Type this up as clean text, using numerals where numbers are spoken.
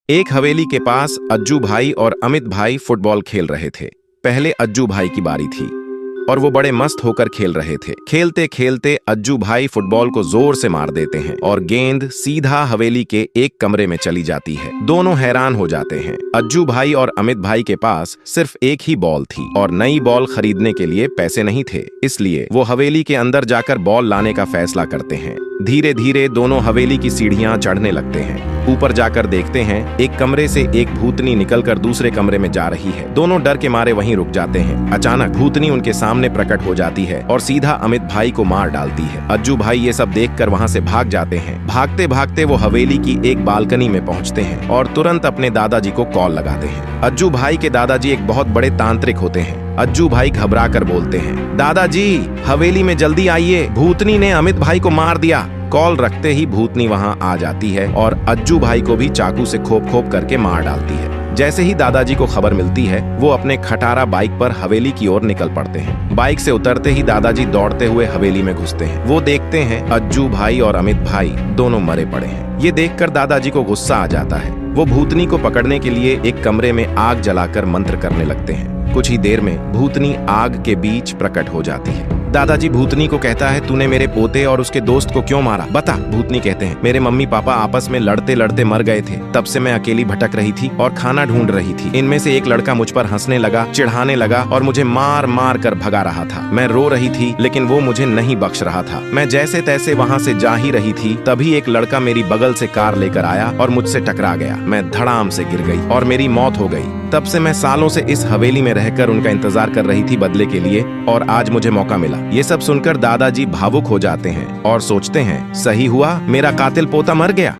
एक हवेली के पास अज्जू भाई और अमित भाई फुटबॉल खेल रहे थे। पहले अज्जू भाई की बारी थी और वो बड़े मस्त होकर खेल रहे थे। खेलते खेलते अज्जू भाई फुटबॉल को जोर से मार देते हैं और गेंद सीधा हवेली के एक कमरे में चली जाती है। दोनों हैरान हो जाते हैं। अज्जू भाई और अमित भाई के पास सिर्फ एक ही बॉल थी और नई बॉल खरीदने के लिए पैसे नहीं थे, इसलिए वो हवेली के अंदर जाकर बॉल लाने का फैसला करते हैं। धीरे धीरे दोनों हवेली की सीढ़ियां चढ़ने लगते हैं। ऊपर जाकर देखते हैं एक कमरे से एक भूतनी निकलकर दूसरे कमरे में जा रही है। दोनों डर के मारे वहीं रुक जाते हैं। अचानक भूतनी उनके सामने प्रकट हो जाती है और सीधा अमित भाई को मार डालती है। अज्जू भाई ये सब देखकर वहां से भाग जाते हैं। भागते भागते वो हवेली की एक बालकनी में पहुंचते हैं और तुरंत अपने दादाजी को कॉल लगाते हैं। अज्जू भाई के दादाजी एक बहुत बड़े तांत्रिक होते हैं। अज्जू भाई घबरा कर बोलते हैं, दादाजी हवेली में जल्दी आइए, भूतनी ने अमित भाई को मार दिया। कॉल रखते ही भूतनी वहां आ जाती है और अज्जू भाई को भी चाकू से खोप खोप करके मार डालती है। जैसे ही दादाजी को खबर मिलती है, वो अपने खटारा बाइक पर हवेली की ओर निकल पड़ते हैं। बाइक से उतरते ही दादाजी दौड़ते हुए हवेली में घुसते हैं। वो देखते हैं अज्जू भाई और अमित भाई दोनों मरे पड़े हैं। ये देखकर दादाजी को गुस्सा आ जाता है। वो भूतनी को पकड़ने के लिए एक कमरे में आग जलाकर मंत्र करने लगते हैं। कुछ ही देर में भूतनी आग के बीच प्रकट हो जाती है। दादाजी भूतनी को कहता है, तूने मेरे पोते और उसके दोस्त को क्यों मारा, बता। भूतनी कहते हैं, मेरे मम्मी पापा आपस में लड़ते लड़ते मर गए थे, तब से मैं अकेली भटक रही थी और खाना ढूंढ रही थी। इनमें से एक लड़का मुझ पर हंसने लगा, चिढ़ाने लगा और मुझे मार मार कर भगा रहा था। मैं रो रही थी लेकिन वो मुझे नहीं बख्श रहा था। मैं जैसे तैसे वहाँ से जा ही रही थी, तभी एक लड़का मेरी बगल से कार लेकर आया और मुझसे टकरा गया। मैं धड़ाम से गिर गई और मेरी मौत हो गई। तब से मैं सालों से इस हवेली में रहकर उनका इंतजार कर रही थी बदले के लिए, और आज मुझे मौका मिला। ये सब सुनकर दादाजी भावुक हो जाते हैं और सोचते हैं, सही हुआ, मेरा कातिल पोता मर गया।